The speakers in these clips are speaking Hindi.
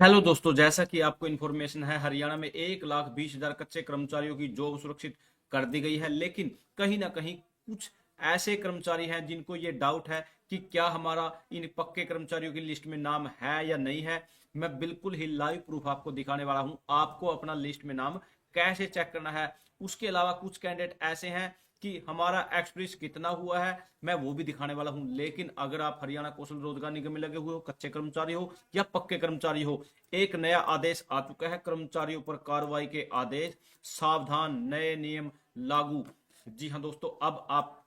हेलो दोस्तों, जैसा कि आपको इन्फॉर्मेशन है, हरियाणा में 1,20,000 कच्चे कर्मचारियों की जॉब सुरक्षित कर दी गई है। लेकिन कहीं ना कहीं कुछ ऐसे कर्मचारी हैं जिनको ये डाउट है कि क्या हमारा इन पक्के कर्मचारियों की लिस्ट में नाम है या नहीं है। मैं बिल्कुल ही लाइव प्रूफ आपको दिखाने वाला हूं, आपको अपना लिस्ट में नाम कैसे चेक करना है। उसके अलावा कुछ कैंडिडेट ऐसे हैं कि हमारा एक्सपीरियंस कितना हुआ है, मैं वो भी दिखाने वाला हूं। लेकिन अगर आप हरियाणा कौशल रोजगार निगम में लगे हुए हो, कच्चे कर्मचारी हो या पक्के कर्मचारी हो, एक नया आदेश आ चुका है, कर्मचारियों पर कार्रवाई के आदेश, सावधान, नए नियम लागू। जी हाँ दोस्तों, अब आप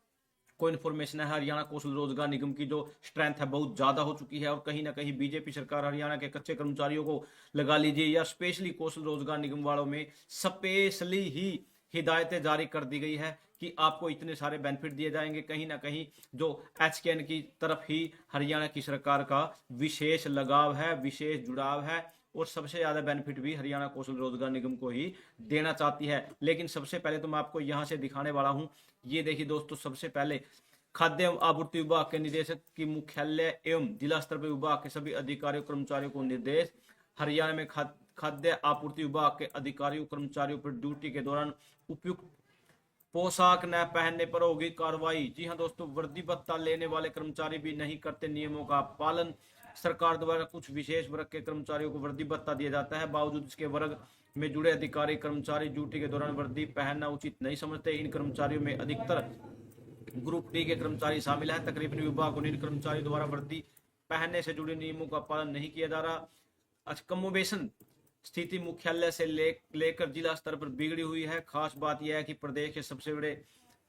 को इन्फॉर्मेशन है, हरियाणा कौशल रोजगार निगम की जो स्ट्रेंथ है बहुत ज्यादा हो चुकी है और कहीं ना कहीं बीजेपी सरकार हरियाणा के कच्चे कर्मचारियों को लगा लीजिए या स्पेशली कौशल रोजगार निगम वालों में स्पेशली ही हिदायतें जारी कर दी गई है कि आपको इतने सारे बेनिफिट दिए जाएंगे। कहीं ना कहीं जो एचकेएन की तरफ ही हरियाणा की सरकार का विशेष लगाव है, विशेष जुड़ाव है और सबसे ज्यादा बेनिफिट भी हरियाणा कौशल रोजगार निगम को ही देना चाहती है। लेकिन सबसे पहले तो मैं आपको यहां से दिखाने वाला हूं, ये देखिए दोस्तों, सबसे पहले खाद्य एवं आपूर्ति विभाग के निदेशक की मुख्यालय एवं जिला स्तर पर विभाग के सभी अधिकारियों कर्मचारियों को निर्देश। हरियाणा में खाद्य आपूर्ति विभाग के अधिकारियों कर्मचारियों पर ड्यूटी के दौरान उपयुक्त पोशाक न पहनने पर होगी कार्रवाई। जी हाँ दोस्तों, वर्दी भत्ता लेने वाले कर्मचारी भी नहीं करते नियमों का पालन। सरकार द्वारा कुछ विशेष वर्ग के कर्मचारियों को वर्दी भत्ता दिया जाता है, बावजूद इसके वर्ग में जुड़े अधिकारी कर्मचारी ड्यूटी के दौरान वर्दी पहनना उचित नहीं समझते। इन कर्मचारियों में अधिकतर ग्रुप डी के कर्मचारी शामिल हैं। तकरीबन विभाग को इन कर्मचारियों द्वारा वर्दी पहनने से जुड़े नियमों का पालन नहीं किया जा रहा। कमोबेशन स्थिति मुख्यालय से लेकर जिला स्तर पर बिगड़ी हुई है। खास बात यह है कि प्रदेश के सबसे बड़े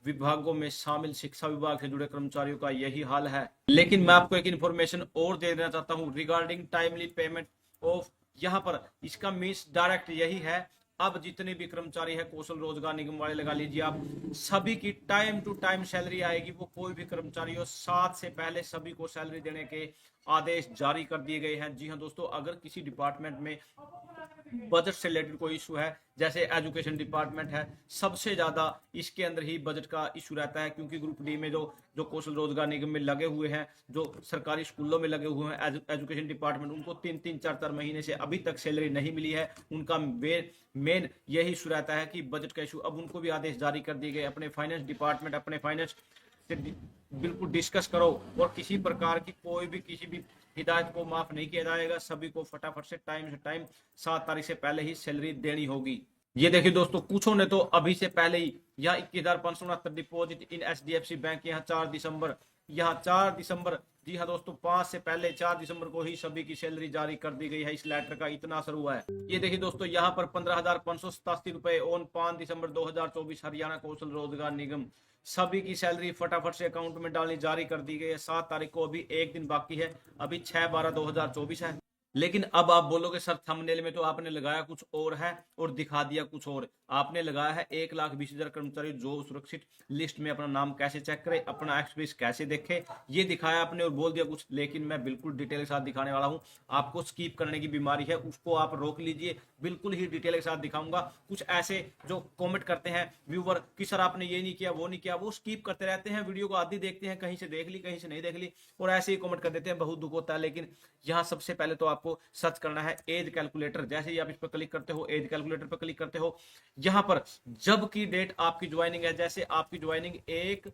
विभागों में शामिल शिक्षा विभाग से जुड़े कर्मचारियों का यही हाल है। लेकिन मैं आपको एक इन्फॉर्मेशन और दे देना चाहता हूं रिगार्डिंग टाइमली पेमेंट ऑफ। यहाँ पर इसका मीन्स डायरेक्ट यही है, अब जितने भी कर्मचारी है कौशल रोजगार निगम वाले लगा लीजिए आप, सभी की टाइम टू टाइम सैलरी आएगी। वो कोई भी कर्मचारी हो, 7 से पहले सभी को सैलरी देने के आदेश जारी कर दिए गए हैं। जी हाँ दोस्तों, अगर किसी डिपार्टमेंट में बजट से रिलेटेड कोई इशू है, जैसे एजुकेशन डिपार्टमेंट है, सबसे ज्यादा इसके अंदर ही बजट का इशू रहता है, क्योंकि ग्रुप डी में जो जो कौशल रोजगार निगम में लगे हुए हैं, जो सरकारी स्कूलों में लगे हुए हैं एजुकेशन डिपार्टमेंट, उनको 3-3, 4-4 महीने से अभी तक सैलरी नहीं मिली है। उनका मेन यही इशू रहता है कि बजट का इशू। अब उनको भी आदेश जारी कर दिए गए, अपने फाइनेंस डिपार्टमेंट, अपने फाइनेंस से बिल्कुल डिस्कस करो और किसी प्रकार की कोई भी किसी भी हिदायत को माफ नहीं किया जाएगा। सभी को फटाफट से टाइम 7 तारीख से पहले ही सैलरी देनी होगी। ये देखिए दोस्तों, कुछों ने तो अभी से पहले ही यहाँ 21,569 डिपॉजिट इन एचडीएफसी बैंक, यहाँ 4 दिसंबर, यहाँ 4 दिसंबर, जी हाँ दोस्तों, 5 से पहले 4 दिसंबर को ही सभी की सैलरी जारी कर दी गई है। इस लेटर का इतना असर हुआ है। ये देखिए दोस्तों, यहाँ पर 15,587 रुपए ऑन 5 दिसंबर 2024 हरियाणा कौशल रोजगार निगम, सभी की सैलरी फटाफट से अकाउंट में डालनी जारी कर दी गई है। 7 तारीख को, अभी एक दिन बाकी है, अभी 6/12/2024 है। लेकिन अब आप बोलोगे सर, थंबनेल में तो आपने लगाया कुछ और है और दिखा दिया कुछ और। आपने लगाया है 1,20,000 कर्मचारी जो सुरक्षित लिस्ट में अपना नाम कैसे चेक करे, अपना एक्सपीरियंस कैसे देखे, ये दिखाया आपने और बोल दिया कुछ। लेकिन मैं बिल्कुल डिटेल के साथ दिखाने वाला हूं। आपको स्कीप करने की बीमारी है, उसको आप रोक लीजिए, बिल्कुल ही डिटेल के साथ दिखाऊंगा। कुछ ऐसे जो कमेंट करते हैं व्यूवर कि सर आपने ये नहीं किया, वो नहीं किया, वो स्कीप करते रहते हैं, वीडियो को आधी देखते हैं, कहीं से देख ली कहीं से नहीं देख ली और ऐसे ही कमेंट कर देते हैं, बहुत दुख होता है। लेकिन यहाँ सबसे पहले तो आपको सर्च करना है एज कैलकुलेटर। जैसे ही आप इस पर क्लिक करते हो, एज कैलकुलेटर पर क्लिक करते हो, यहाँ पर जब की डेट आपकी ज्वाइनिंग है, जैसे आपकी ज्वाइनिंग 1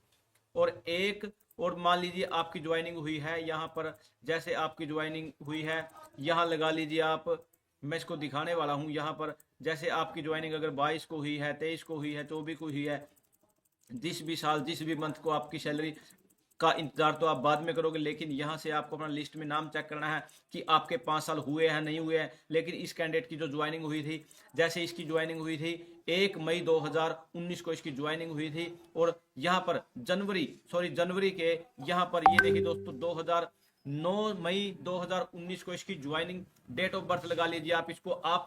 और मान लीजिए आपकी ज्वाइनिंग हुई है यहाँ पर, जैसे आपकी ज्वाइनिंग हुई है यहाँ लगा लीजिए आप, मैं इसको दिखाने वाला हूँ। यहाँ पर जैसे आपकी ज्वाइनिंग अगर 22 को हुई है, 23 को हुई है, 24 को हुई है, जिस भी साल जिस भी मंथ को आपकी सैलरी का इंतजार तो आप बाद में करोगे। लेकिन यहाँ से आपको अपना लिस्ट में नाम चेक करना है कि आपके 5 साल हुए हैं नहीं हुए हैं। लेकिन इस कैंडिडेट की जो ज्वाइनिंग हुई थी, जैसे इसकी ज्वाइनिंग हुई थी 1 मई 2019 को इसकी ज्वाइनिंग हुई थी और यहाँ पर जनवरी के यहाँ पर ये देखिए दोस्तों, 9 मई 2019 को इसकी ज्वाइनिंग डेट ऑफ बर्थ लगा लीजिए आप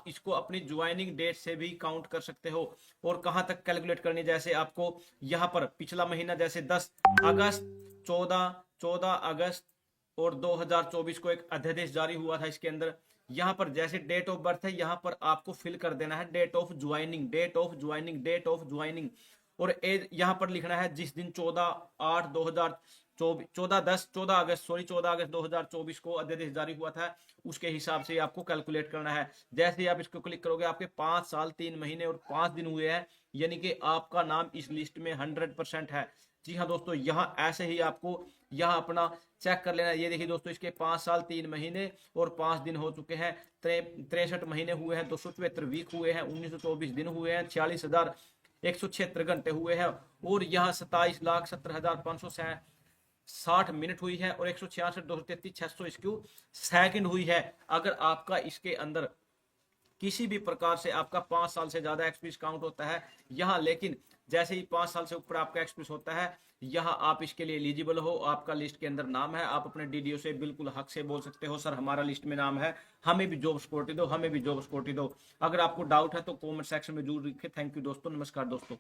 इसको अपनी ज्वाइनिंग डेट से भी काउंट कर सकते हो। और कहां तक कैलकुलेट करनी, जैसे आपको यहाँ पर पिछला महीना, जैसे 10 अगस्त, 14 अगस्त और 2024 को एक अध्यादेश जारी हुआ था। इसके अंदर यहाँ पर जैसे डेट ऑफ बर्थ है, यहाँ पर आपको फिल कर देना है date of joining, date of joining, date of joining. और एज यहाँ पर लिखना है जिस दिन 14/8/2024 14 अगस्त 2024 को अध्यादेश जारी हुआ था, उसके हिसाब से आपको कैलकुलेट करना है। जैसे ही आप इसको क्लिक करोगे आपके 5 साल 3 महीने और 5 दिन हुए हैं, यानी कि आपका नाम इस लिस्ट में 100% है। जी हाँ दोस्तों, यहाँ ऐसे ही आपको यहाँ अपना चेक कर लेना। ये देखिए दोस्तों, इसके 5 साल 3 महीने और 5 दिन हो चुके हैं, 63 महीने हुए हैं, 274 वीक हुए हैं, 1924 दिन हुए हैं, 46,176 घंटे हुए हैं, और यहाँ 27,70,560 मिनट हुई है, और 166,233,600 हुई है। अगर आपका इसके अंदर किसी भी प्रकार से आपका 5 साल से ज्यादा एक्सपीरियंस काउंट होता है यहाँ, लेकिन जैसे ही 5 साल से ऊपर आपका एक्सपीरियंस होता है, यहाँ आप इसके लिए एलिजिबल हो, आपका लिस्ट के अंदर नाम है, आप अपने डीडीओ से बिल्कुल हक से बोल सकते हो, सर हमारा लिस्ट में नाम है, हमें भी जॉब सिक्योरिटी दो, हमें भी जॉब सिक्योरिटी दो। अगर आपको डाउट है तो कॉमेंट सेक्शन में जरूर लिखे। थैंक यू दोस्तों, नमस्कार दोस्तों।